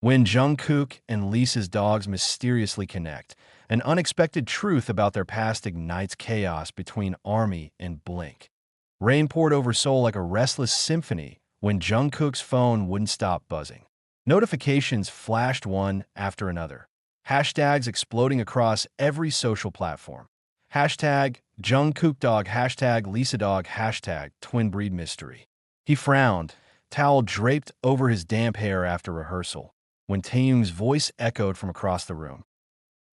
When Jungkook and Lisa's dogs mysteriously connect, an unexpected truth about their past ignites chaos between ARMY and Blink. Rain poured over Seoul like a restless symphony when Jungkook's phone wouldn't stop buzzing. Notifications flashed one after another. Hashtags exploding across every social platform. Hashtag Jungkook dog, hashtag Lisa dog, hashtag twin breed mystery. He frowned, towel draped over his damp hair after rehearsal, when Taeyong's voice echoed from across the room.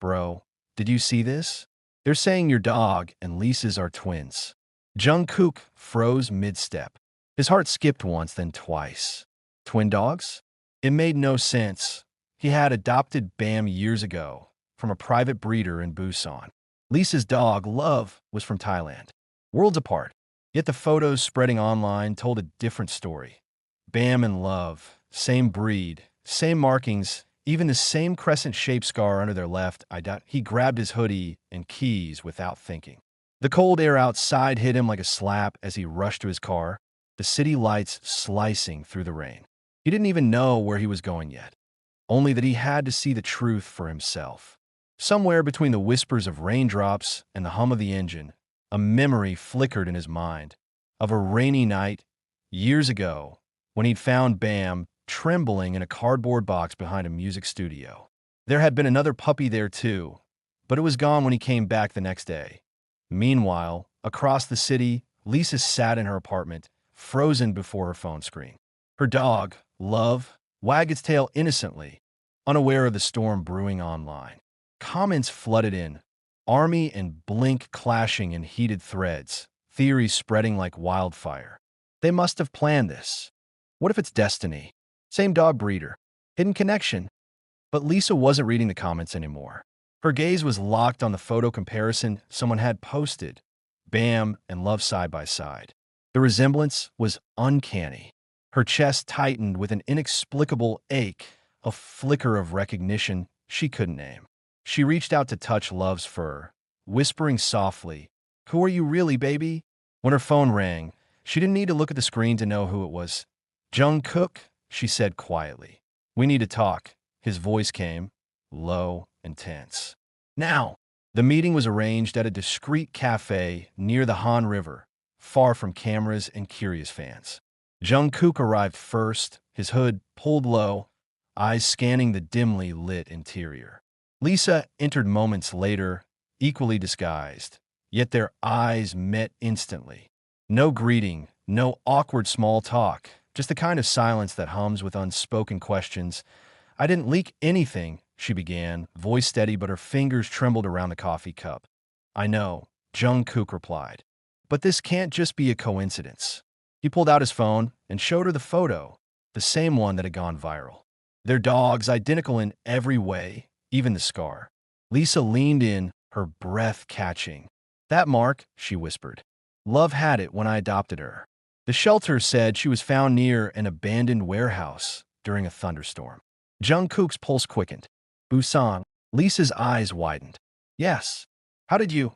Bro, did you see this? They're saying your dog and Lisa's are twins. Jungkook froze mid-step. His heart skipped once, then twice. Twin dogs? It made no sense. He had adopted Bam years ago from a private breeder in Busan. Lisa's dog, Love, was from Thailand. Worlds apart. Yet the photos spreading online told a different story. Bam and Love, same breed, same markings, even the same crescent-shaped scar under their left eye. He grabbed his hoodie and keys without thinking. The cold air outside hit him like a slap as he rushed to his car, the city lights slicing through the rain. He didn't even know where he was going yet, only that he had to see the truth for himself. Somewhere between the whispers of raindrops and the hum of the engine, a memory flickered in his mind of a rainy night years ago when he'd found Bam trembling in a cardboard box behind a music studio. There had been another puppy there too, but it was gone when he came back the next day. Meanwhile, across the city, Lisa sat in her apartment, frozen before her phone screen. Her dog, Love, wagged its tail innocently, unaware of the storm brewing online. Comments flooded in, ARMY and Blink clashing in heated threads, theories spreading like wildfire. They must have planned this. What if it's destiny? Same dog breeder. Hidden connection. But Lisa wasn't reading the comments anymore. Her gaze was locked on the photo comparison someone had posted, Bam and Love side by side. The resemblance was uncanny. Her chest tightened with an inexplicable ache, a flicker of recognition she couldn't name. She reached out to touch Love's fur, whispering softly, "Who are you really, baby?" When her phone rang, she didn't need to look at the screen to know who it was. "Jungkook," she said quietly. "We need to talk." His voice came, low and tense. "Now!" The meeting was arranged at a discreet cafe near the Han River, far from cameras and curious fans. Jungkook arrived first, his hood pulled low, eyes scanning the dimly lit interior. Lisa entered moments later, equally disguised, yet their eyes met instantly. No greeting, no awkward small talk, just the kind of silence that hums with unspoken questions. "I didn't leak anything," she began, voice steady but her fingers trembled around the coffee cup. "I know," Jungkook replied. "But this can't just be a coincidence." He pulled out his phone and showed her the photo, the same one that had gone viral. Their dogs, identical in every way, even the scar. Lisa leaned in, her breath catching. "That mark," she whispered. "Love had it when I adopted her. The shelter said she was found near an abandoned warehouse during a thunderstorm." Jungkook's pulse quickened. "Busan." Lisa's eyes widened. "Yes. How did you?"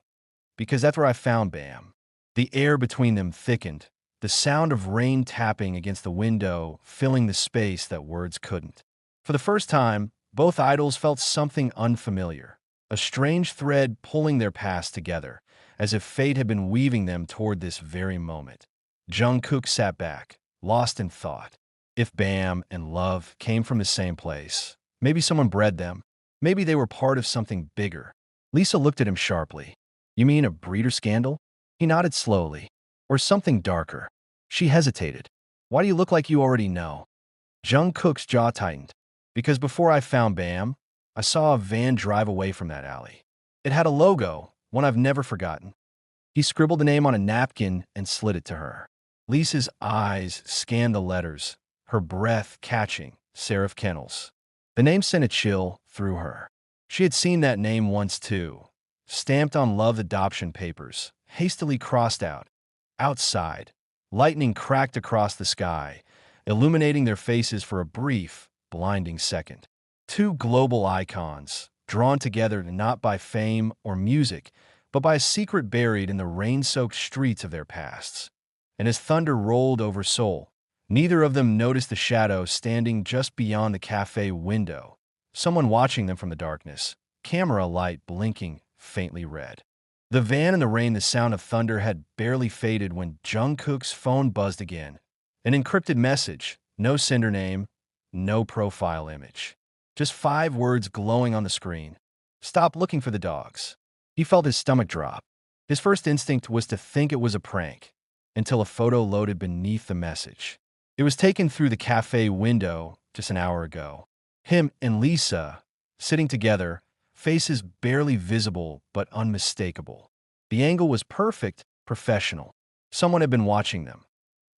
"Because that's where I found Bam." The air between them thickened, the sound of rain tapping against the window filling the space that words couldn't. For the first time, both idols felt something unfamiliar, a strange thread pulling their paths together, as if fate had been weaving them toward this very moment. Jungkook sat back, lost in thought. If Bam and Love came from the same place, maybe someone bred them, maybe they were part of something bigger. Lisa looked at him sharply. "You mean a breeder scandal?" He nodded slowly. "Or something darker." She hesitated. "Why do you look like you already know?" Jungkook's jaw tightened. "Because before I found Bam, I saw a van drive away from that alley. It had a logo, one I've never forgotten." He scribbled the name on a napkin and slid it to her. Lisa's eyes scanned the letters, her breath catching, Seraph Kennels. The name sent a chill through her. She had seen that name once too, stamped on Love adoption papers, hastily crossed out. Outside, lightning cracked across the sky, illuminating their faces for a brief, blinding second. Two global icons, drawn together not by fame or music, but by a secret buried in the rain-soaked streets of their pasts. And as thunder rolled over Seoul, Neither of them noticed the shadow standing just beyond the cafe window, someone watching them from the darkness, camera light blinking faintly red. The van in the rain, the sound of thunder had barely faded when Jungkook's phone buzzed again. An encrypted message, no sender name, no profile image. Just 5 words glowing on the screen. Stop looking for the dogs. He felt his stomach drop. His first instinct was to think it was a prank, until a photo loaded beneath the message. It was taken through the cafe window just an hour ago. Him and Lisa, sitting together, faces barely visible but unmistakable. The angle was perfect, professional. Someone had been watching them.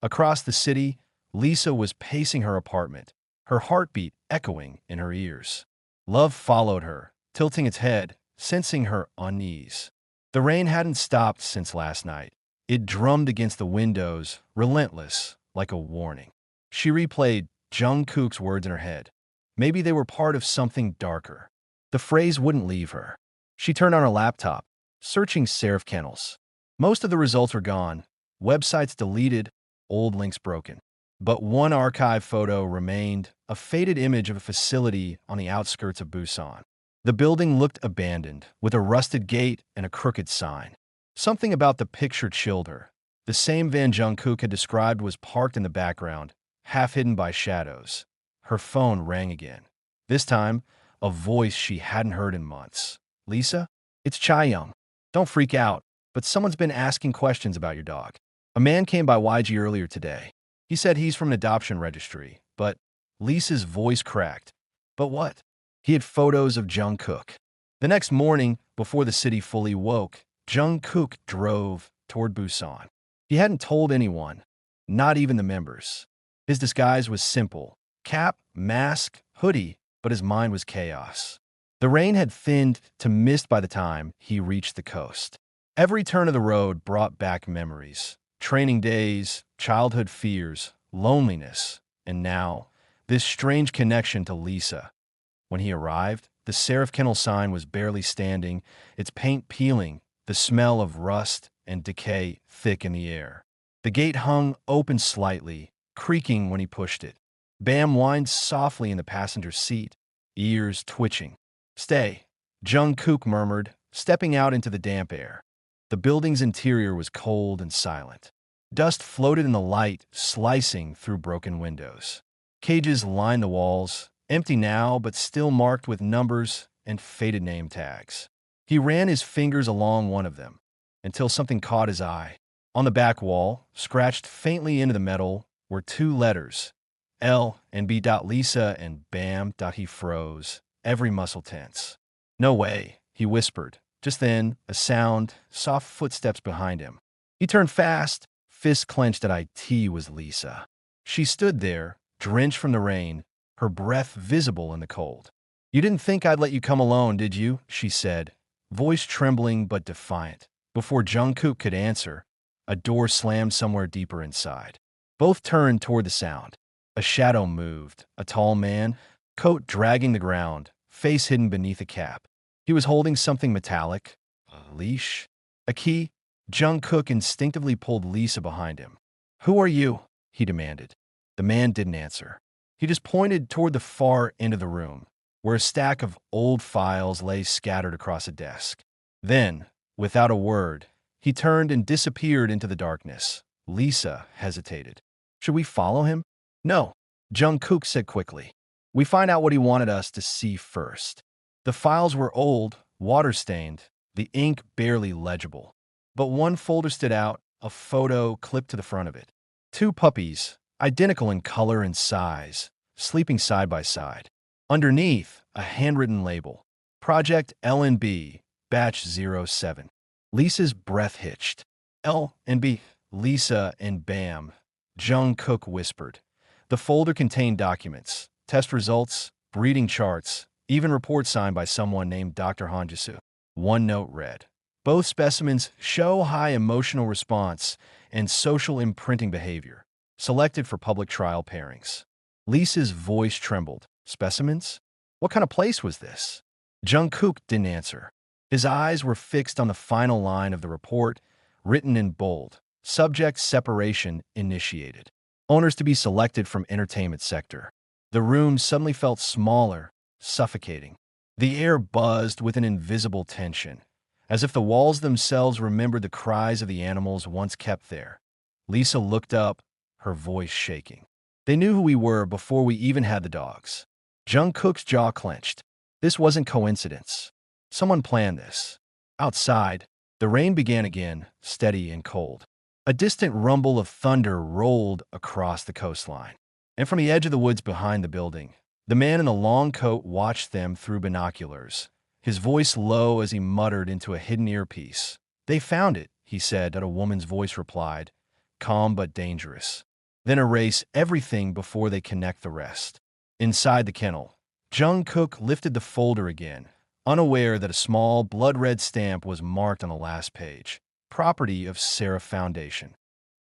Across the city, Lisa was pacing her apartment, her heartbeat echoing in her ears. Love followed her, tilting its head, sensing her unease. The rain hadn't stopped since last night. It drummed against the windows, relentless, like a warning. She replayed Jungkook's words in her head. Maybe they were part of something darker. The phrase wouldn't leave her. She turned on her laptop, searching serif kennels. Most of the results were gone, websites deleted, old links broken. But one archive photo remained, a faded image of a facility on the outskirts of Busan. The building looked abandoned, with a rusted gate and a crooked sign. Something about the picture chilled her. The same van Jungkook had described was parked in the background, half hidden by shadows. Her phone rang again. This time, a voice she hadn't heard in months. "Lisa? It's Chaeyoung. Don't freak out, but someone's been asking questions about your dog. A man came by YG earlier today. He said he's from an adoption registry, but..." Lisa's voice cracked. "But what?" He had photos of Jungkook. The next morning, before the city fully woke, Jungkook drove toward Busan. He hadn't told anyone, not even the members. His disguise was simple: cap, mask, hoodie, but his mind was chaos. The rain had thinned to mist by the time he reached the coast. Every turn of the road brought back memories: training days, childhood fears, loneliness, and now, this strange connection to Lisa. When he arrived, the serif kennel sign was barely standing, its paint peeling, the smell of rust and decay thick in the air. The gate hung open slightly, creaking when he pushed it. Bam whined softly in the passenger seat, ears twitching. "Stay," Jungkook murmured, stepping out into the damp air. The building's interior was cold and silent. Dust floated in the light, slicing through broken windows. Cages lined the walls, empty now but still marked with numbers and faded name tags. He ran his fingers along one of them, until something caught his eye. On the back wall, scratched faintly into the metal, were 2 letters, L and B. Lisa and Bam. He froze, every muscle tense. "No way," he whispered. Just then, a sound, soft footsteps behind him. He turned fast, fist clenched. It was Lisa. She stood there, drenched from the rain, her breath visible in the cold. "You didn't think I'd let you come alone, did you?" she said, voice trembling but defiant. Before Jungkook could answer, a door slammed somewhere deeper inside. Both turned toward the sound. A shadow moved, a tall man, coat dragging the ground, face hidden beneath a cap. He was holding something metallic, a leash, a key. Jungkook instinctively pulled Lisa behind him. "Who are you?" he demanded. The man didn't answer. He just pointed toward the far end of the room, where a stack of old files lay scattered across a desk. Then, without a word, he turned and disappeared into the darkness. Lisa hesitated. "Should we follow him?" "No," Jungkook said quickly. "We find out what he wanted us to see first." The files were old, water-stained, the ink barely legible. But one folder stood out, a photo clipped to the front of it. 2 puppies, identical in color and size, sleeping side by side. Underneath, a handwritten label: Project LNB, Batch 07. Lisa's breath hitched. "LNB, Lisa and Bam," Jungkook whispered. The folder contained documents, test results, breeding charts, even reports signed by someone named Dr. Hanjisu. One note read, "Both specimens show high emotional response and social imprinting behavior, selected for public trial pairings." Lisa's voice trembled. "Specimens? What kind of place was this?" Jungkook didn't answer. His eyes were fixed on the final line of the report, written in bold: "Subject separation initiated." owners to be selected from entertainment sector. The room suddenly felt smaller, suffocating. The air buzzed with an invisible tension, as if the walls themselves remembered the cries of the animals once kept there. Lisa looked up, her voice shaking. They knew who we were before we even had the dogs. Jungkook's jaw clenched. This wasn't coincidence. Someone planned this. Outside, the rain began again, steady and cold. A distant rumble of thunder rolled across the coastline. And from the edge of the woods behind the building, the man in the long coat watched them through binoculars, his voice low as he muttered into a hidden earpiece. "They found it," he said, and a woman's voice replied, calm but dangerous. "Then erase everything before they connect the rest." Inside the kennel, Jungkook lifted the folder again, unaware that a small, blood-red stamp was marked on the last page. Property of Seraph Foundation.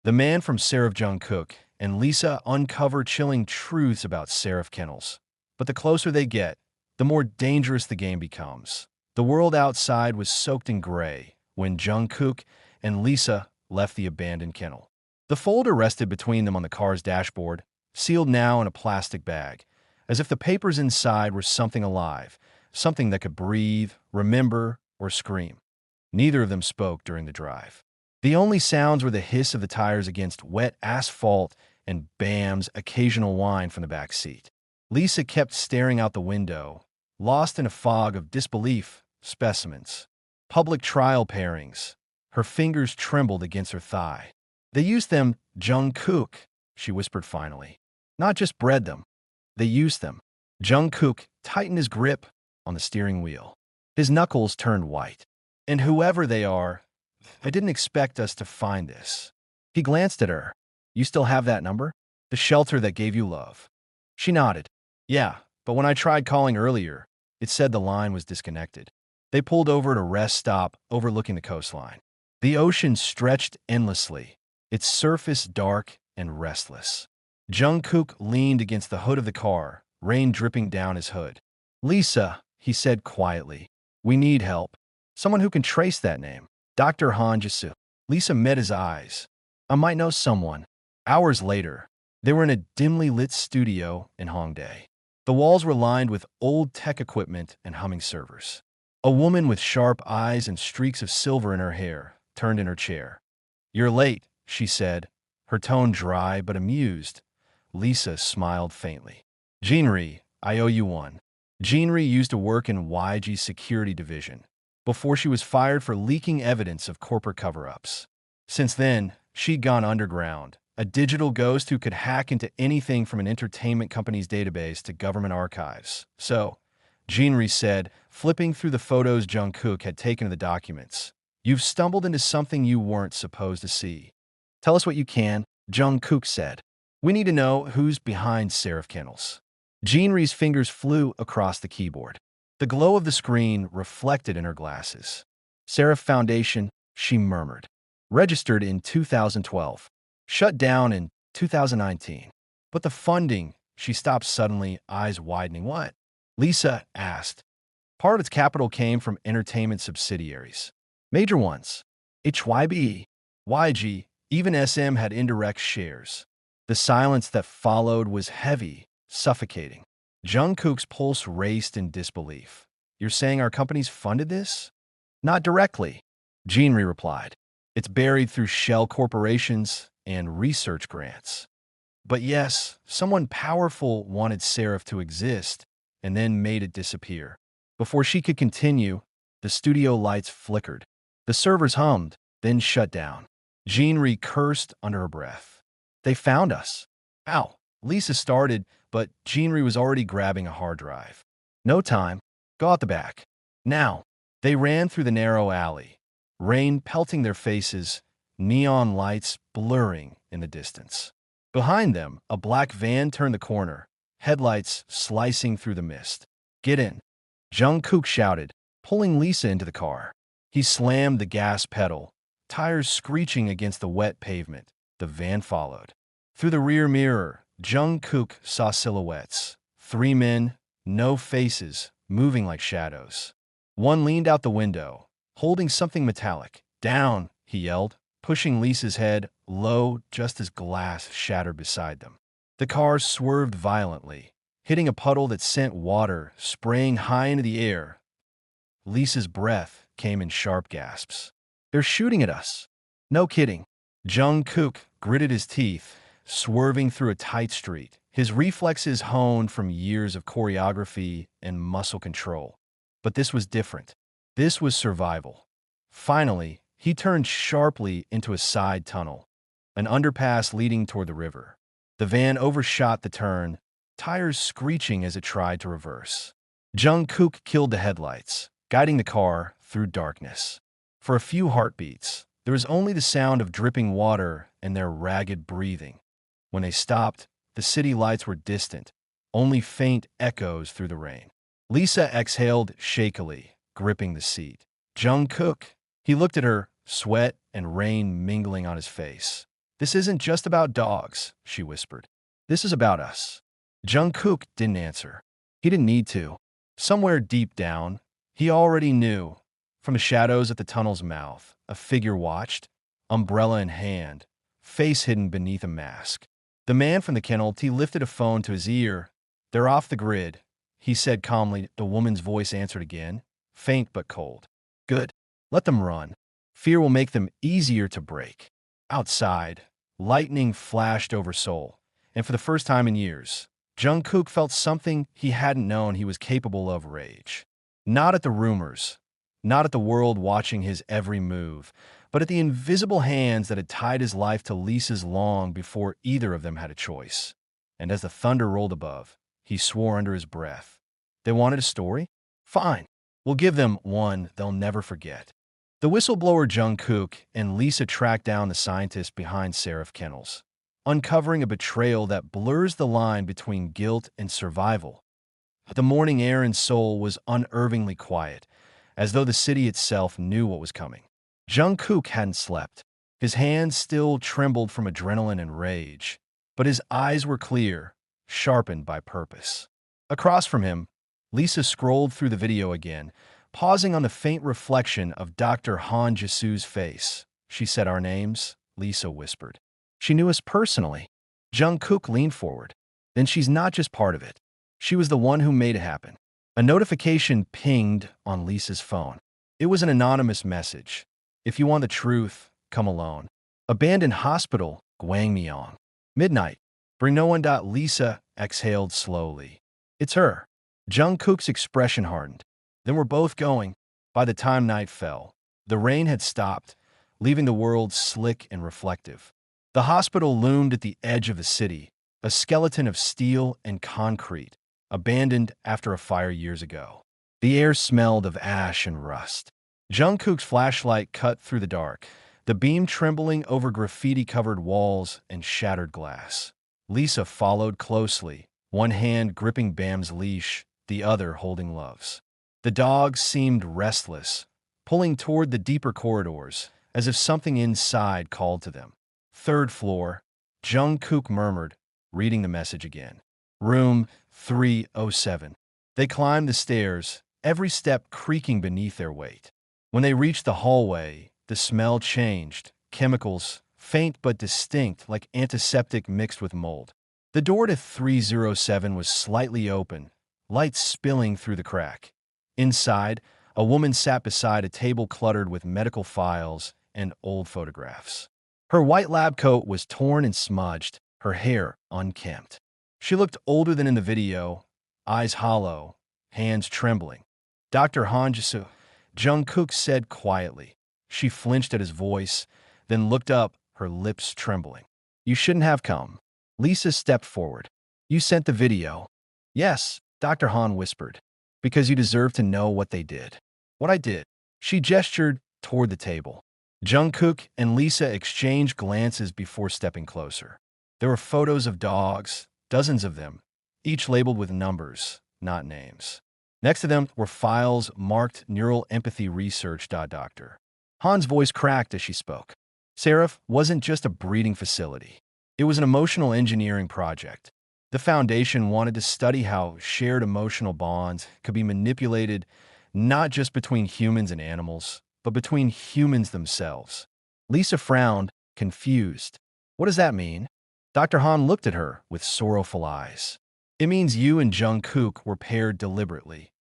The man from Seraph Jungkook and Lisa uncover chilling truths about Seraph kennels. But the closer they get, the more dangerous the game becomes. The world outside was soaked in gray when Jungkook and Lisa left the abandoned kennel. The folder rested between them on the car's dashboard, sealed now in a plastic bag, as if the papers inside were something alive, something that could breathe, remember, or scream. Neither of them spoke during the drive. The only sounds were the hiss of the tires against wet asphalt and Bam's occasional whine from the back seat. Lisa kept staring out the window, lost in a fog of disbelief. Specimens. Public trial pairings. Her fingers trembled against her thigh. "They used them, Jungkook," she whispered finally. "Not just bred them. They used them." Jungkook tightened his grip on the steering wheel. His knuckles turned white. "And whoever they are, I didn't expect us to find this." He glanced at her. "You still have that number? The shelter that gave you love?" She nodded. "Yeah, but when I tried calling earlier, it said the line was disconnected." They pulled over at a rest stop overlooking the coastline. The ocean stretched endlessly, its surface dark and restless. Jungkook leaned against the hood of the car, rain dripping down his hood. "Lisa," he said quietly, "we need help. Someone who can trace that name. Dr. Han Jisu." Lisa met his eyes. "I might know someone." Hours later, they were in a dimly lit studio in Hongdae. The walls were lined with old tech equipment and humming servers. A woman with sharp eyes and streaks of silver in her hair turned in her chair. "You're late," she said, her tone dry but amused. Lisa smiled faintly. "Jinri, I owe you one." Jinri used to work in YG's security division before she was fired for leaking evidence of corporate cover-ups. Since then, she'd gone underground, a digital ghost who could hack into anything from an entertainment company's database to government archives. "So," Jinri said, flipping through the photos Jungkook had taken of the documents, "you've stumbled into something you weren't supposed to see." "Tell us what you can," Jungkook said. "We need to know who's behind Seraph Kennels." Jinri's fingers flew across the keyboard. The glow of the screen reflected in her glasses. "Seraph Foundation," she murmured. "Registered in 2012. Shut down in 2019. But the funding," she stopped suddenly, eyes widening. "What?" Lisa asked. "Part of its capital came from entertainment subsidiaries. Major ones. HYB, YG, even SM had indirect shares." The silence that followed was heavy, suffocating. Jungkook's pulse raced in disbelief. "You're saying our companies funded this?" "Not directly," Jinri replied. "It's buried through shell corporations and research grants. But yes, someone powerful wanted Seraph to exist and then made it disappear." Before she could continue, the studio lights flickered. The servers hummed, then shut down. Jinri cursed under her breath. "They found us." "Ow!" Lisa started, but Jinri was already grabbing a hard drive. "No time. Go out the back. Now." They ran through the narrow alley, rain pelting their faces, neon lights blurring in the distance. Behind them, a black van turned the corner, headlights slicing through the mist. "Get in," Jungkook shouted, pulling Lisa into the car. He slammed the gas pedal, tires screeching against the wet pavement. The van followed. Through the rear mirror, Jungkook saw silhouettes. 3 men, no faces, moving like shadows. One leaned out the window, holding something metallic. "Down," he yelled. pushing Lisa's head low just as glass shattered beside them. The car swerved violently, hitting a puddle that sent water spraying high into the air. Lisa's breath came in sharp gasps. "They're shooting at us." "No kidding." Jungkook gritted his teeth, swerving through a tight street, his reflexes honed from years of choreography and muscle control. But this was different. This was survival. Finally, he turned sharply into a side tunnel, an underpass leading toward the river. The van overshot the turn, tires screeching as it tried to reverse. Jungkook killed the headlights, guiding the car through darkness. For a few heartbeats, there was only the sound of dripping water and their ragged breathing. When they stopped, the city lights were distant, only faint echoes through the rain. Lisa exhaled shakily, gripping the seat. "Jungkook." He looked at her, sweat and rain mingling on his face. "This isn't just about dogs," she whispered. "This is about us." Jungkook didn't answer. He didn't need to. Somewhere deep down, he already knew. From the shadows at the tunnel's mouth, a figure watched, umbrella in hand, face hidden beneath a mask. The man from the kennel lifted a phone to his ear. "They're off the grid," he said calmly. The woman's voice answered again, faint but cold. "Good. Let them run. Fear will make them easier to break." Outside, lightning flashed over Seoul, and for the first time in years, Jungkook felt something he hadn't known he was capable of: rage. Not at the rumors, not at the world watching his every move, but at the invisible hands that had tied his life to Lisa's long before either of them had a choice. And as the thunder rolled above, he swore under his breath. They wanted a story? Fine. We'll give them one they'll never forget. The whistleblower Jungkook and Lisa tracked down the scientist behind Seraph Kennels, uncovering a betrayal that blurs the line between guilt and survival. The morning air in Seoul was unnervingly quiet, as though the city itself knew what was coming. Jungkook hadn't slept. His hands still trembled from adrenaline and rage, but his eyes were clear, sharpened by purpose. Across from him, Lisa scrolled through the video again, pausing on the faint reflection of Dr. Han Jisu's face. "She said our names," Lisa whispered. "She knew us personally." Jungkook leaned forward. "Then she's not just part of it. She was the one who made it happen." A notification pinged on Lisa's phone. It was an anonymous message. "If you want the truth, come alone. Abandoned hospital, Gwangmyeong. Midnight. Bring no one." Lisa exhaled slowly. "It's her." Jungkook's expression hardened. "Then we're both going." By the time night fell, the rain had stopped, leaving the world slick and reflective. The hospital loomed at the edge of the city, a skeleton of steel and concrete, abandoned after a fire years ago. The air smelled of ash and rust. Jungkook's flashlight cut through the dark, the beam trembling over graffiti-covered walls and shattered glass. Lisa followed closely, one hand gripping Bam's leash, the other holding Love's. The dogs seemed restless, pulling toward the deeper corridors, as if something inside called to them. "Third floor," Jungkook murmured, reading the message again. "Room 307. They climbed the stairs, every step creaking beneath their weight. When they reached the hallway, the smell changed, chemicals, faint but distinct, like antiseptic mixed with mold. The door to 307 was slightly open, light spilling through the crack. Inside, a woman sat beside a table cluttered with medical files and old photographs. Her white lab coat was torn and smudged, her hair unkempt. She looked older than in the video, eyes hollow, hands trembling. "Dr. Hanjisu," Jungkook said quietly. She flinched at his voice, then looked up, her lips trembling. "You shouldn't have come." Lisa stepped forward. "You sent the video." "Yes," Dr. Han whispered. "Because you deserve to know what they did." "What I did." She gestured toward the table. Jungkook and Lisa exchanged glances before stepping closer. There were photos of dogs, dozens of them, each labeled with numbers, not names. Next to them were files marked Neural Empathy Research. Dr. Han's voice cracked as she spoke. Seraph wasn't just a breeding facility. It was an emotional engineering project. The Foundation wanted to study how shared emotional bonds could be manipulated not just between humans and animals, but between humans themselves. Lisa frowned, confused. What does that mean? Dr. Han looked at her with sorrowful eyes. It means you and Jungkook were paired deliberately,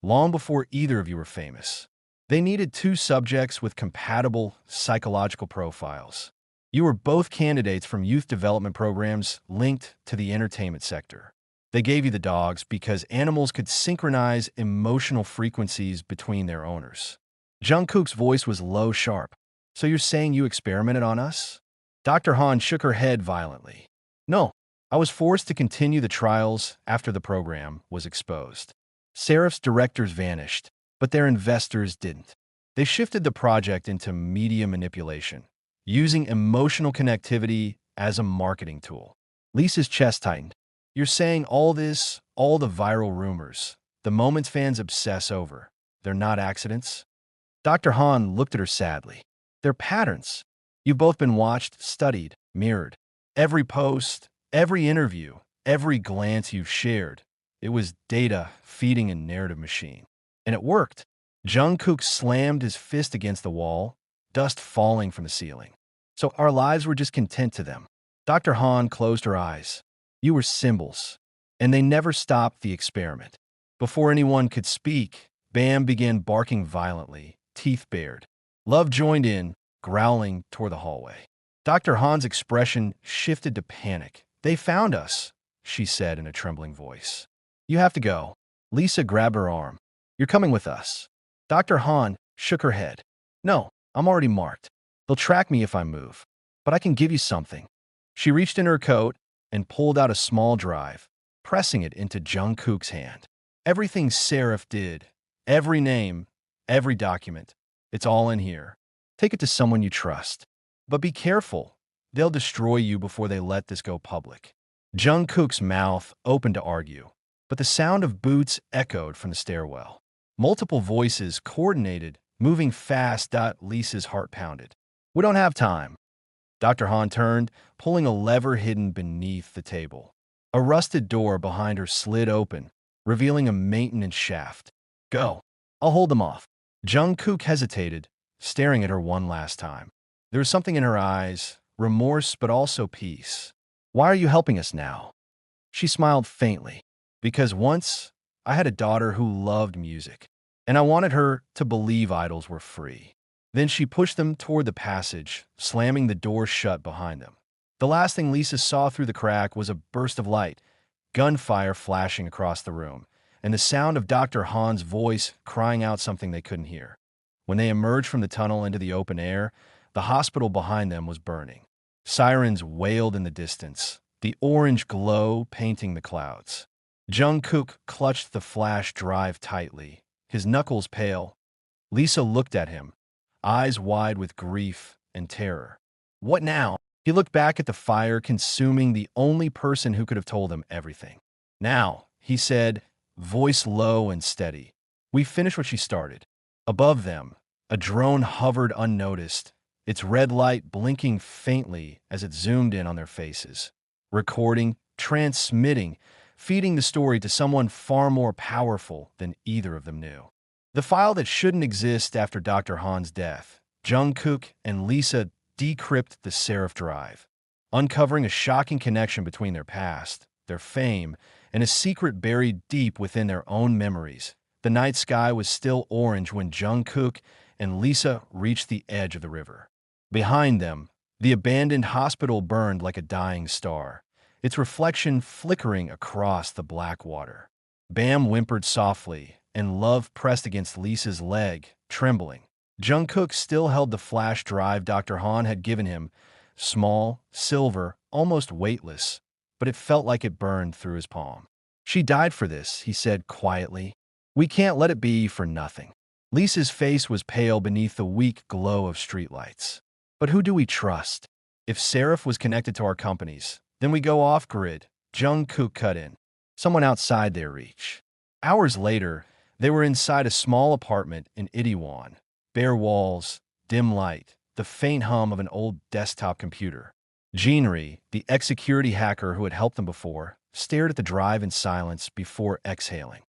long before either of you were famous. They needed two subjects with compatible psychological profiles. You were both candidates from youth development programs linked to the entertainment sector. They gave you the dogs because animals could synchronize emotional frequencies between their owners. Jungkook's voice was low, sharp. So you're saying you experimented on us? Dr. Han shook her head violently. No, I was forced to continue the trials after the program was exposed. Seraph's directors vanished, but their investors didn't. They shifted the project into media manipulation, using emotional connectivity as a marketing tool. Lisa's chest tightened. You're saying all this, all the viral rumors, the moments fans obsess over, they're not accidents? Dr. Han looked at her sadly. They're patterns. You've both been watched, studied, mirrored. Every post, every interview, every glance you've shared, it was data feeding a narrative machine. And it worked. Jungkook slammed his fist against the wall, dust falling from the ceiling. So our lives were just content to them. Dr. Han closed her eyes. You were symbols. And they never stopped the experiment. Before anyone could speak, Bam began barking violently, teeth bared. Love joined in, growling toward the hallway. Dr. Han's expression shifted to panic. They found us, she said in a trembling voice. You have to go. Lisa grabbed her arm. You're coming with us. Dr. Han shook her head. No, I'm already marked. They'll track me if I move. But I can give you something. She reached in her coat and pulled out a small drive, pressing it into Jungkook's hand. Everything Seraph did, every name, every document, it's all in here. Take it to someone you trust. But be careful. They'll destroy you before they let this go public. Jungkook's mouth opened to argue, but the sound of boots echoed from the stairwell. Multiple voices coordinated, moving fast. Lisa's heart pounded. We don't have time. Dr. Han turned, pulling a lever hidden beneath the table. A rusted door behind her slid open, revealing a maintenance shaft. Go. I'll hold them off. Jungkook hesitated, staring at her one last time. There was something in her eyes, remorse but also peace. Why are you helping us now? She smiled faintly. Because once, I had a daughter who loved music, and I wanted her to believe idols were free. Then she pushed them toward the passage, slamming the door shut behind them. The last thing Lisa saw through the crack was a burst of light, gunfire flashing across the room, and the sound of Dr. Han's voice crying out something they couldn't hear. When they emerged from the tunnel into the open air, the hospital behind them was burning. Sirens wailed in the distance, the orange glow painting the clouds. Jungkook clutched the flash drive tightly, his knuckles pale. Lisa looked at him, eyes wide with grief and terror. What now? He looked back at the fire consuming the only person who could have told him everything. Now, he said, voice low and steady. We finished what she started. Above them, a drone hovered unnoticed, its red light blinking faintly as it zoomed in on their faces. Recording, transmitting, feeding the story to someone far more powerful than either of them knew. The file that shouldn't exist after Dr. Han's death. Jungkook and Lisa decrypted the Seraph drive, uncovering a shocking connection between their past, their fame, and a secret buried deep within their own memories. The night sky was still orange when Jungkook and Lisa reached the edge of the river. Behind them, the abandoned hospital burned like a dying star, its reflection flickering across the black water. Bam whimpered softly, and Love pressed against Lisa's leg, trembling. Jungkook still held the flash drive Dr. Han had given him, small, silver, almost weightless, but it felt like it burned through his palm. She died for this, he said quietly. We can't let it be for nothing. Lisa's face was pale beneath the weak glow of streetlights. But who do we trust? If Seraph was connected to our companies, then we go off-grid. Jungkook cut in. Someone outside their reach. Hours later, they were inside a small apartment in Itaewon. Bare walls, dim light, the faint hum of an old desktop computer. Jeanri, the ex-security hacker who had helped them before, stared at the drive in silence before exhaling.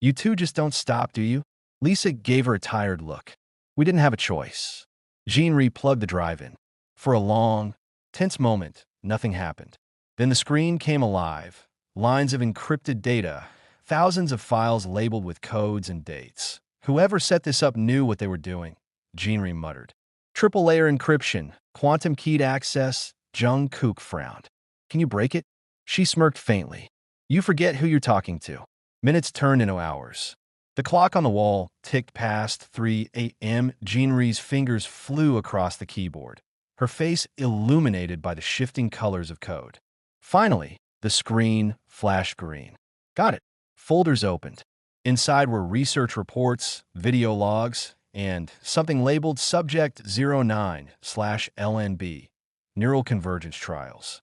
You two just don't stop, do you? Lisa gave her a tired look. We didn't have a choice. Jinri plugged the drive in. For a long, tense moment, nothing happened. Then the screen came alive. Lines of encrypted data, thousands of files labeled with codes and dates. Whoever set this up knew what they were doing, Jinri muttered. Triple-layer encryption, quantum-keyed access, Jungkook frowned. Can you break it? She smirked faintly. You forget who you're talking to. Minutes turned into hours. The clock on the wall ticked past 3 a.m. Jinri's fingers flew across the keyboard, her face illuminated by the shifting colors of code. Finally, the screen flashed green. Got it. Folders opened. Inside were research reports, video logs, and something labeled Subject 09/LNB, Neural Convergence Trials.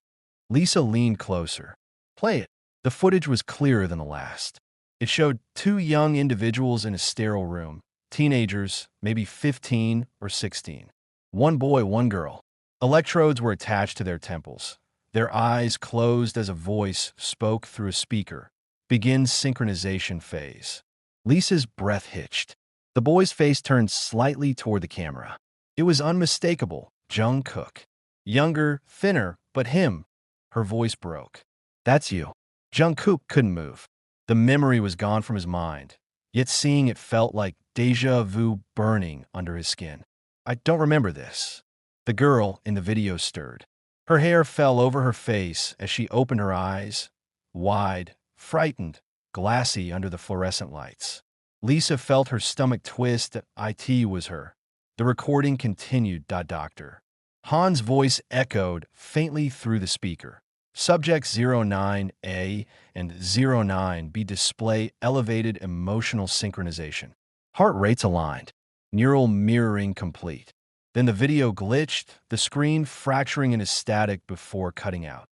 Lisa leaned closer. Play it. The footage was clearer than the last. It showed two young individuals in a sterile room, teenagers, maybe 15 or 16. One boy, one girl. Electrodes were attached to their temples. Their eyes closed as a voice spoke through a speaker. Begin synchronization phase. Lisa's breath hitched. The boy's face turned slightly toward the camera. It was unmistakable, Jungkook. Younger, thinner, but him. Her voice broke. That's you. Jungkook couldn't move. The memory was gone from his mind, yet seeing it felt like déjà vu burning under his skin. I don't remember this. The girl in the video stirred. Her hair fell over her face as she opened her eyes, wide, frightened, glassy under the fluorescent lights. Lisa felt her stomach twist. It was her. The recording continued. Doctor. Han's voice echoed faintly through the speaker. Subject 09A and 09B display elevated emotional synchronization. Heart rates aligned. Neural mirroring complete. Then the video glitched, the screen fracturing into static before cutting out.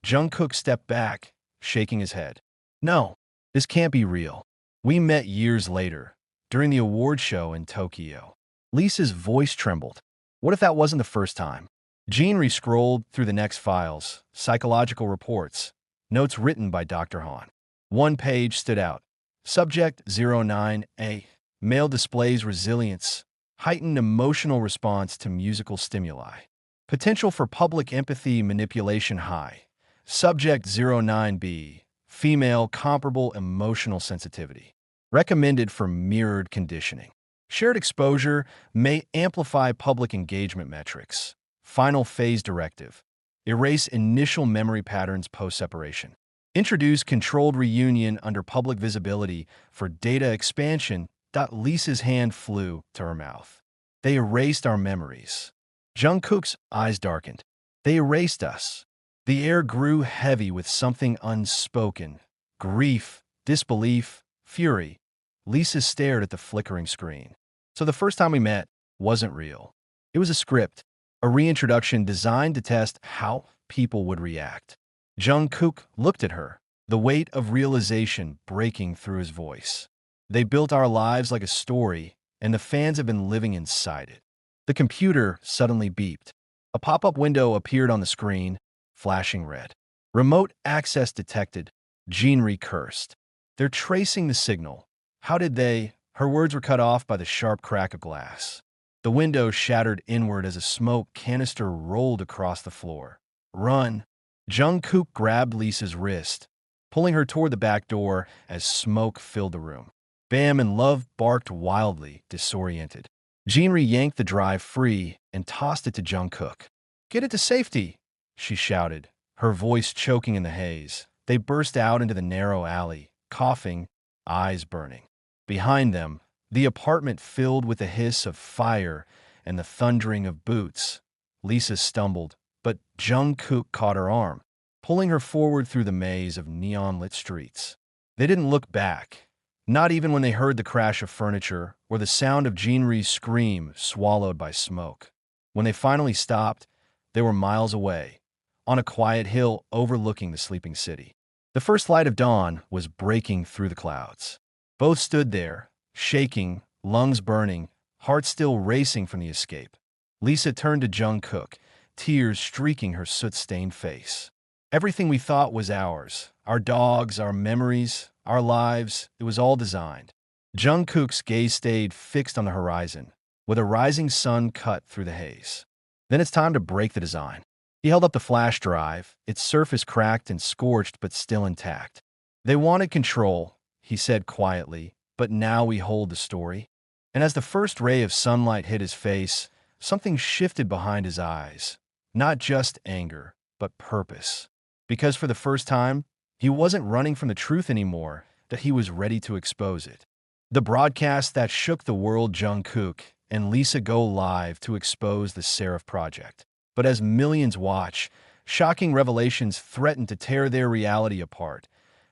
Jungkook stepped back, shaking his head. No, this can't be real. We met years later, during the award show in Tokyo. Lisa's voice trembled. What if that wasn't the first time? Jinri scrolled through the next files, psychological reports, notes written by Dr. Han. One page stood out. Subject 09A. Male displays resilience, heightened emotional response to musical stimuli. Potential for public empathy manipulation high. Subject 09B. Female comparable emotional sensitivity. Recommended for mirrored conditioning. Shared exposure may amplify public engagement metrics. Final phase directive. Erase initial memory patterns post-separation. Introduce controlled reunion under public visibility for data expansion. Lisa's hand flew to her mouth. They erased our memories. Jungkook's eyes darkened. They erased us. The air grew heavy with something unspoken. Grief, disbelief, fury. Lisa stared at the flickering screen. So the first time we met wasn't real. It was a script. A reintroduction designed to test how people would react. Jungkook looked at her, the weight of realization breaking through his voice. They built our lives like a story, and the fans have been living inside it. The computer suddenly beeped. A pop-up window appeared on the screen, flashing red. Remote access detected. Jinri cursed. They're tracing the signal. How did they? Her words were cut off by the sharp crack of glass. The window shattered inward as a smoke canister rolled across the floor. Run! Jungkook grabbed Lisa's wrist, pulling her toward the back door as smoke filled the room. Bam and Love barked wildly, disoriented. Jinri yanked the drive free and tossed it to Jungkook. Get it to safety, she shouted, her voice choking in the haze. They burst out into the narrow alley, coughing, eyes burning. Behind them, the apartment filled with the hiss of fire and the thundering of boots. Lisa stumbled, but Jungkook caught her arm, pulling her forward through the maze of neon-lit streets. They didn't look back, not even when they heard the crash of furniture or the sound of Jinri's scream swallowed by smoke. When they finally stopped, they were miles away, on a quiet hill overlooking the sleeping city. The first light of dawn was breaking through the clouds. Both stood there, shaking, lungs burning, heart still racing from the escape. Lisa turned to Jungkook, tears streaking her soot-stained face. Everything we thought was ours, our dogs, our memories, our lives, it was all designed. Jungkook's gaze stayed fixed on the horizon. with a rising sun cut through the haze. Then it's time to break the design. He held up the flash drive, its surface cracked and scorched but still intact. They wanted control, he said quietly, but now we hold the story. And as the first ray of sunlight hit his face, something shifted behind his eyes. Not just anger, but purpose. Because for the first time, he wasn't running from the truth anymore, that he was ready to expose it. The broadcast that shook the world, Jungkook and Lisa go live to expose the Seraph project. But as millions watch, shocking revelations threaten to tear their reality apart.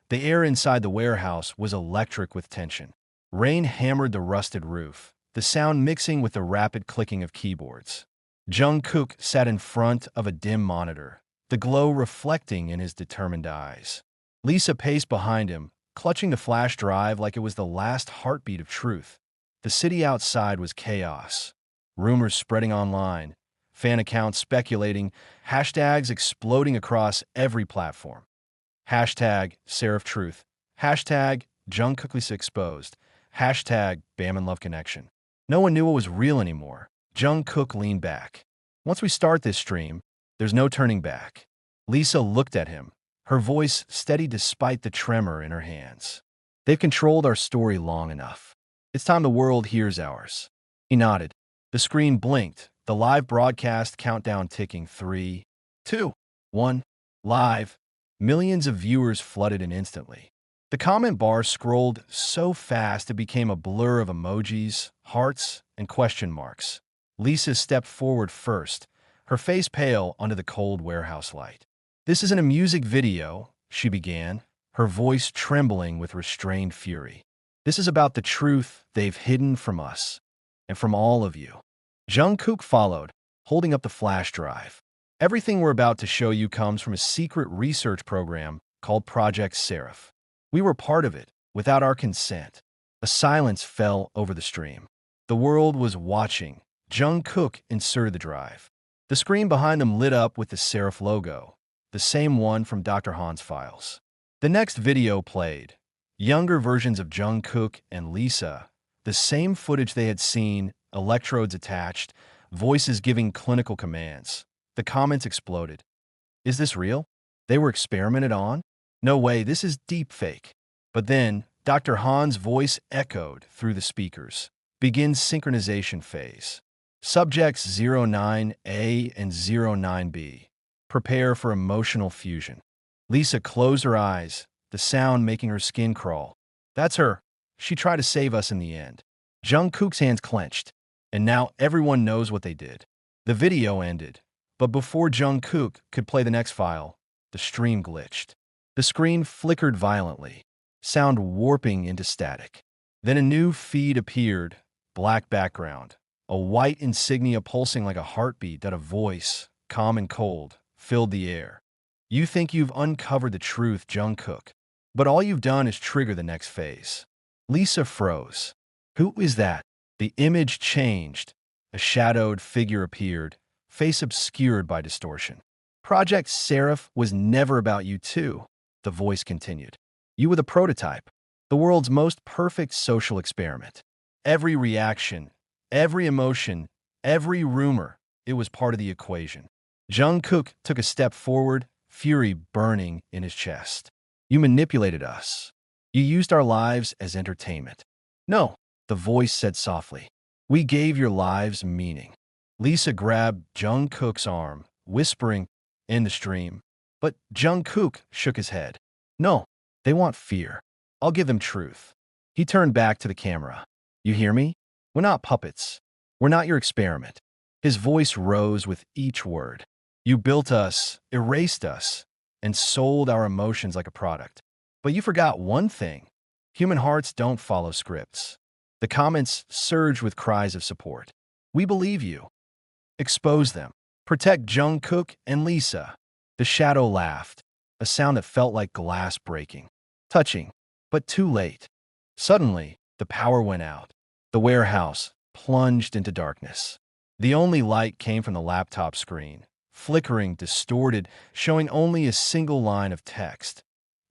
The air inside the warehouse was electric with tension. Rain hammered the rusted roof, the sound mixing with the rapid clicking of keyboards. Jungkook sat in front of a dim monitor, the glow reflecting in his determined eyes. Lisa paced behind him, clutching the flash drive like it was the last heartbeat of truth. The city outside was chaos. Rumors spreading online, fan accounts speculating, hashtags exploding across every platform. Hashtag Seraph Truth. Hashtag Jungkook Lisa exposed. Hashtag Bam and Love Connection. No one knew what was real anymore. Jungkook leaned back. Once we start this stream, there's no turning back. Lisa looked at him, her voice steady despite the tremor in her hands. They've controlled our story long enough. It's time the world hears ours. He nodded. The screen blinked, the live broadcast countdown ticking 3, 2, 1, live. Millions of viewers flooded in instantly. The comment bar scrolled so fast it became a blur of emojis, hearts, and question marks. Lisa stepped forward first, her face pale under the cold warehouse light. "This isn't a music video," she began, her voice trembling with restrained fury. "This is about the truth they've hidden from us, and from all of you." Jungkook followed, holding up the flash drive. "Everything we're about to show you comes from a secret research program called Project Seraph. We were part of it, without our consent." A silence fell over the stream. The world was watching. Jungkook inserted the drive. The screen behind them lit up with the Seraph logo, the same one from Dr. Han's files. The next video played. Younger versions of Jungkook and Lisa, the same footage they had seen, electrodes attached, voices giving clinical commands. The comments exploded. "Is this real? They were experimented on? No way, this is deepfake." But then, Dr. Han's voice echoed through the speakers. "Begin synchronization phase. Subjects 09A and 09B. Prepare for emotional fusion." Lisa closed her eyes, the sound making her skin crawl. "That's her. She tried to save us in the end." Jungkook's hands clenched, and now everyone knows what they did. The video ended, but before Jungkook could play the next file, the stream glitched. The screen flickered violently, sound warping into static. Then a new feed appeared, black background, a white insignia pulsing like a heartbeat that a voice, calm and cold, filled the air. "You think you've uncovered the truth, Jungkook, but all you've done is trigger the next phase." Lisa froze. "Who is that?" The image changed. A shadowed figure appeared, face obscured by distortion. "Project Seraph was never about you too," the voice continued. "You were the prototype, the world's most perfect social experiment. Every reaction, every emotion, every rumor, it was part of the equation." Jungkook took a step forward, fury burning in his chest. "You manipulated us. You used our lives as entertainment." "No," the voice said softly. "We gave your lives meaning." Lisa grabbed Jungkook's arm, whispering, "In the stream." But Jungkook shook his head. "No, they want fear. I'll give them truth." He turned back to the camera. "You hear me? We're not puppets. We're not your experiment." His voice rose with each word. "You built us, erased us, and sold our emotions like a product. But you forgot one thing. Human hearts don't follow scripts." The comments surged with cries of support. "We believe you. Expose them. Protect Jungkook and Lisa." The shadow laughed, a sound that felt like glass breaking. Touching, but too late. Suddenly, the power went out. The warehouse plunged into darkness. The only light came from the laptop screen, flickering, distorted, showing only a single line of text.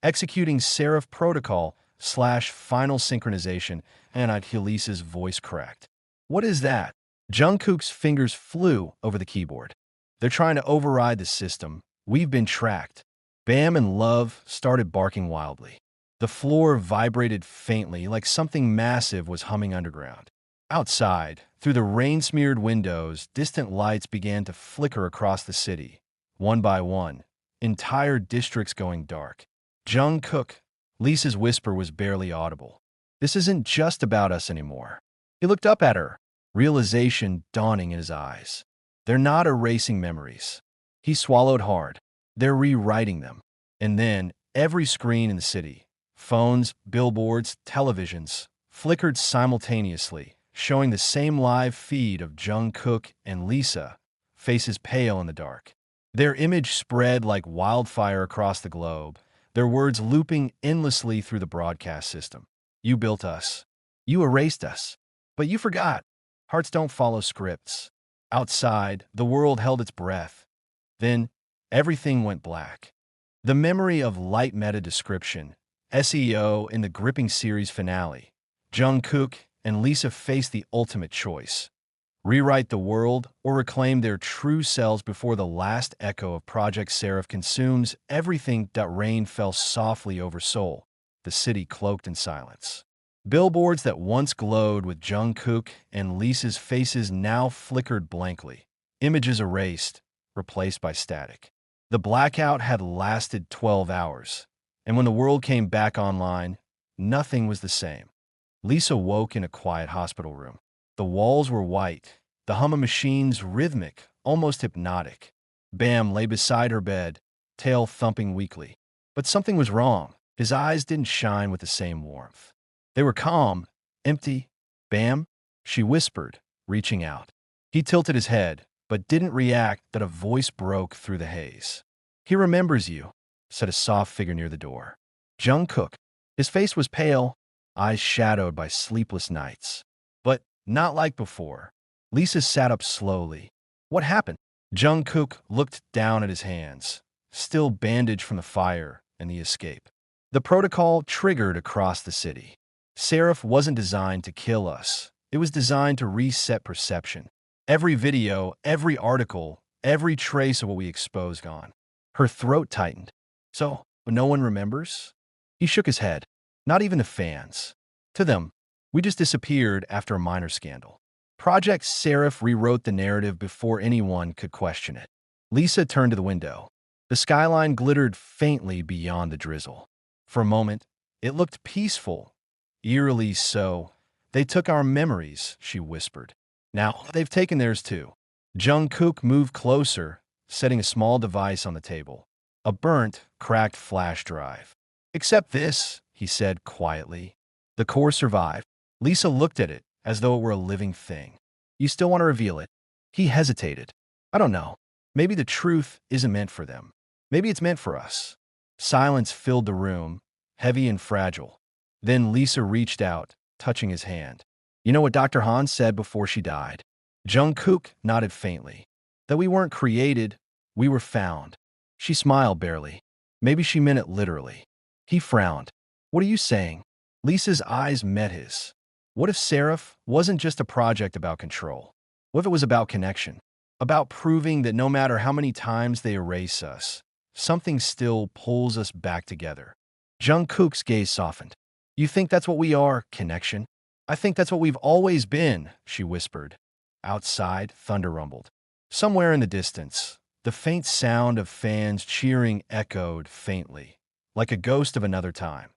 "Executing Seraph Protocol / final synchronization," and Lisa's voice cracked. "What is that?" Jungkook's fingers flew over the keyboard. They're trying to override the system. We've been tracked. Bam and Love started barking wildly. The floor vibrated faintly like something massive was humming underground. Outside, through the rain-smeared windows, distant lights began to flicker across the city. One by one, entire districts going dark. Jungkook, Lisa's whisper was barely audible. This isn't just about us anymore. He looked up at her, realization dawning in his eyes. They're not erasing memories. He swallowed hard. They're rewriting them. And then, every screen in the city, phones, billboards, televisions, flickered simultaneously, showing the same live feed of Jungkook and Lisa, faces pale in the dark. Their image spread like wildfire across the globe, their words looping endlessly through the broadcast system. You built us. You erased us. But you forgot. Hearts don't follow scripts. Outside, the world held its breath. Then, everything went black. The memory of light meta description, SEO in the gripping series finale. Jungkook and Lisa faced the ultimate choice. Rewrite the world or reclaim their true selves before the last echo of Project Seraph consumes everything. Rain fell softly over Seoul, the city cloaked in silence. Billboards that once glowed with Jungkook and Lisa's faces now flickered blankly, images erased, replaced by static. The blackout had lasted 12 hours, and when the world came back online, nothing was the same. Lisa woke in a quiet hospital room. The walls were white, the hum of machines rhythmic, almost hypnotic. Bam lay beside her bed, tail thumping weakly. But something was wrong. His eyes didn't shine with the same warmth. They were calm, empty. Bam, she whispered, reaching out. He tilted his head, but didn't react. That a voice broke through the haze. He remembers you, said a soft figure near the door. Jungkook. His face was pale, eyes shadowed by sleepless nights. But not like before. Lisa sat up slowly. What happened? Jungkook looked down at his hands, still bandaged from the fire and the escape. The protocol triggered across the city. Seraph wasn't designed to kill us. It was designed to reset perception. Every video, every article, every trace of what we exposed gone. Her throat tightened. So, no one remembers? He shook his head. Not even the fans. To them, we just disappeared after a minor scandal. Project Seraph rewrote the narrative before anyone could question it. Lisa turned to the window. The skyline glittered faintly beyond the drizzle. For a moment, it looked peaceful, eerily so. They took our memories, she whispered. Now, they've taken theirs too. Jungkook moved closer, setting a small device on the table. A burnt, cracked flash drive. Except this, he said quietly. The core survived. Lisa looked at it as though it were a living thing. You still want to reveal it? He hesitated. I don't know. Maybe the truth isn't meant for them. Maybe it's meant for us. Silence filled the room, heavy and fragile. Then Lisa reached out, touching his hand. You know what Dr. Han said before she died? Jungkook nodded faintly. That we weren't created, we were found. She smiled barely. Maybe she meant it literally. He frowned. What are you saying? Lisa's eyes met his. What if Seraph wasn't just a project about control? What if it was about connection? About proving that no matter how many times they erase us, something still pulls us back together. Jungkook's gaze softened. You think that's what we are, connection? I think that's what we've always been, she whispered. Outside, thunder rumbled. Somewhere in the distance, the faint sound of fans cheering echoed faintly, like a ghost of another time.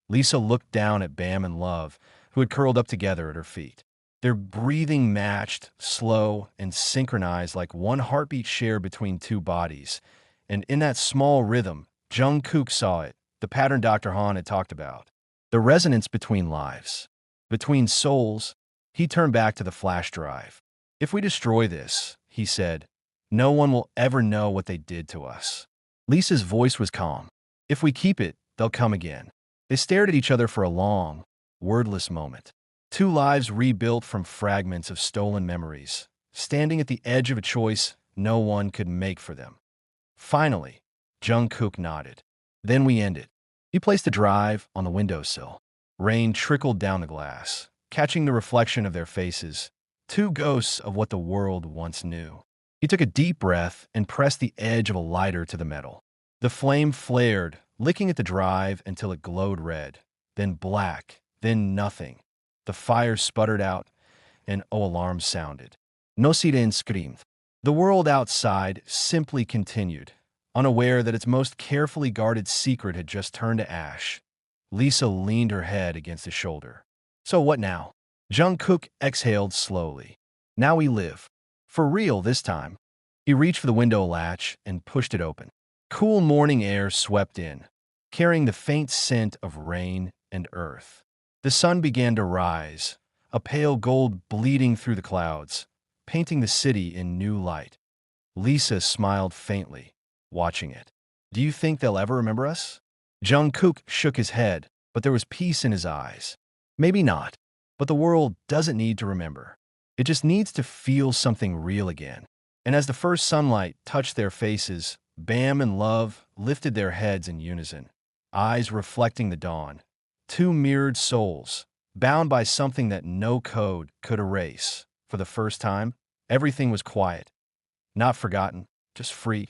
Lisa looked down at Bam and Love, who had curled up together at her feet. Their breathing matched, slow and synchronized like one heartbeat shared between two bodies. And in that small rhythm, Jungkook saw it, the pattern Dr. Han had talked about. The resonance between lives, between souls. He turned back to the flash drive. If we destroy this, he said, no one will ever know what they did to us. Lisa's voice was calm. If we keep it, they'll come again. They stared at each other for a long, wordless moment. Two lives rebuilt from fragments of stolen memories, standing at the edge of a choice no one could make for them. Finally, Jungkook nodded. Then we ended. He placed the drive on the windowsill. Rain trickled down the glass, catching the reflection of their faces, two ghosts of what the world once knew. He took a deep breath and pressed the edge of a lighter to the metal. The flame flared, licking at the drive until it glowed red, then black, then nothing. The fire sputtered out, and alarm sounded. No siren screamed. The world outside simply continued, unaware that its most carefully guarded secret had just turned to ash. Lisa leaned her head against his shoulder. So what now? Jungkook exhaled slowly. Now we live. For real this time. He reached for the window latch and pushed it open. Cool morning air swept in, carrying the faint scent of rain and earth. The sun began to rise, a pale gold bleeding through the clouds, painting the city in new light. Lisa smiled faintly, watching it. Do you think they'll ever remember us? Jungkook shook his head, but there was peace in his eyes. Maybe not, but the world doesn't need to remember. It just needs to feel something real again. And as the first sunlight touched their faces, Bam and Love lifted their heads in unison, eyes reflecting the dawn. Two mirrored souls, bound by something that no code could erase. For the first time, everything was quiet. Not forgotten, just free.